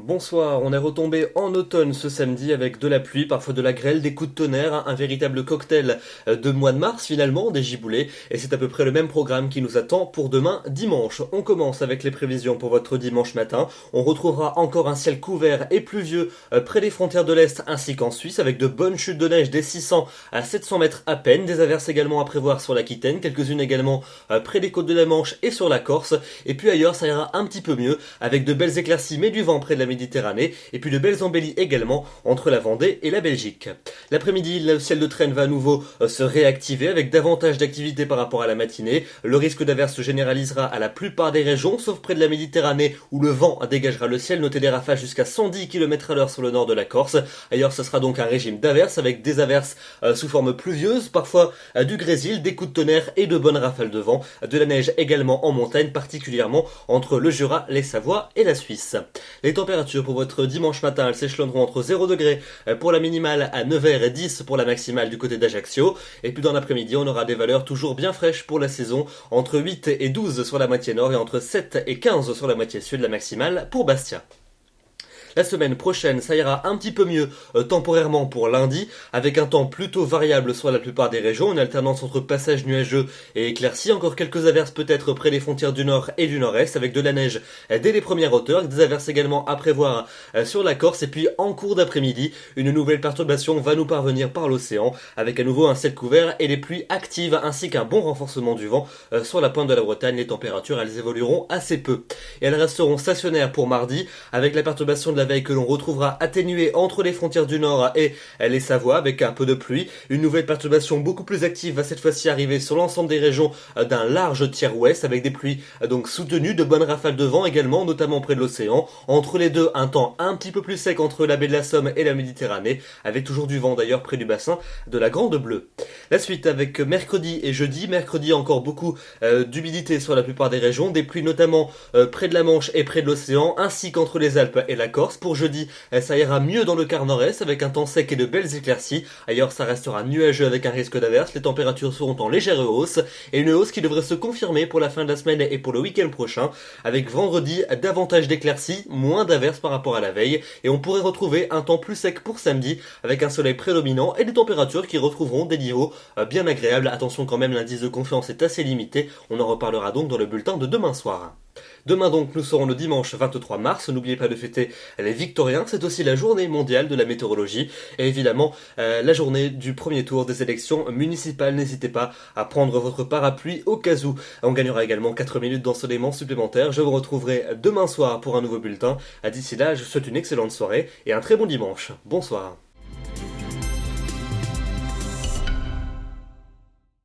Bonsoir, on est retombé en automne ce samedi avec de la pluie, parfois de la grêle, des coups de tonnerre, un véritable cocktail de mois de mars finalement, des giboulées, et c'est à peu près le même programme qui nous attend pour demain dimanche. On commence avec les prévisions pour votre dimanche matin, on retrouvera encore un ciel couvert et pluvieux près des frontières de l'Est ainsi qu'en Suisse, avec de bonnes chutes de neige des 600 à 700 mètres à peine, des averses également à prévoir sur l'Aquitaine, quelques-unes également près des côtes de la Manche et sur la Corse, et puis ailleurs ça ira un petit peu mieux, avec de belles éclaircies mais du vent près de la Méditerranée, et puis de belles embellies également entre la Vendée et la Belgique. L'après-midi, le ciel de traîne va à nouveau se réactiver avec davantage d'activité par rapport à la matinée. Le risque d'averse se généralisera à la plupart des régions, sauf près de la Méditerranée où le vent dégagera le ciel. Notez des rafales jusqu'à 110 km/h sur le nord de la Corse. Ailleurs, ce sera donc un régime d'averse avec des averses sous forme pluvieuse, parfois du grésil, des coups de tonnerre et de bonnes rafales de vent. De la neige également en montagne, particulièrement entre le Jura, les Savoies et la Suisse. Les températures pour votre dimanche matin, elles s'échelonneront entre 0 degrés pour la minimale à Nevers et 10 pour la maximale du côté d'Ajaccio. Et puis dans l'après-midi, on aura des valeurs toujours bien fraîches pour la saison, entre 8 et 12 sur la moitié nord et entre 7 et 15 sur la moitié sud, la maximale pour Bastia. La semaine prochaine, ça ira un petit peu mieux temporairement pour lundi, avec un temps plutôt variable sur la plupart des régions, une alternance entre passages nuageux et éclaircies, encore quelques averses peut-être près des frontières du nord et du nord-est, avec de la neige dès les premières hauteurs, des averses également à prévoir sur la Corse, et puis en cours d'après-midi, une nouvelle perturbation va nous parvenir par l'océan, avec à nouveau un ciel couvert et des pluies actives, ainsi qu'un bon renforcement du vent sur la pointe de la Bretagne. Les températures, elles évolueront assez peu. Et elles resteront stationnaires pour mardi, avec la perturbation de la veille que l'on retrouvera atténuée entre les frontières du nord et les Savoies avec un peu de pluie. Une nouvelle perturbation beaucoup plus active va cette fois-ci arriver sur l'ensemble des régions d'un large tiers ouest avec des pluies donc soutenues, de bonnes rafales de vent également, notamment près de l'océan. Entre les deux, un temps un petit peu plus sec entre la baie de la Somme et la Méditerranée, avec toujours du vent d'ailleurs près du bassin de la Grande Bleue. La suite avec mercredi et jeudi. Mercredi, encore beaucoup d'humidité sur la plupart des régions, des pluies notamment près de la Manche et près de l'océan, ainsi qu'entre les Alpes et la Corse. Pour jeudi, ça ira mieux dans le quart nord-est avec un temps sec et de belles éclaircies. Ailleurs, ça restera nuageux avec un risque d'averse. Les températures seront en légère hausse, et une hausse qui devrait se confirmer pour la fin de la semaine et pour le week-end prochain, avec vendredi davantage d'éclaircies, moins d'averses par rapport à la veille, et on pourrait retrouver un temps plus sec pour samedi avec un soleil prédominant et des températures qui retrouveront des niveaux bien agréables. Attention quand même, l'indice de confiance est assez limité. On en reparlera donc dans le bulletin de demain soir. Demain donc, nous serons le dimanche 23 mars, n'oubliez pas de fêter les Victoriens, c'est aussi la journée mondiale de la météorologie, et évidemment la journée du premier tour des élections municipales. N'hésitez pas à prendre votre parapluie au cas où. On gagnera également 4 minutes d'ensoleillement supplémentaire. Je vous retrouverai demain soir pour un nouveau bulletin. D'ici là, je vous souhaite une excellente soirée et un très bon dimanche. Bonsoir.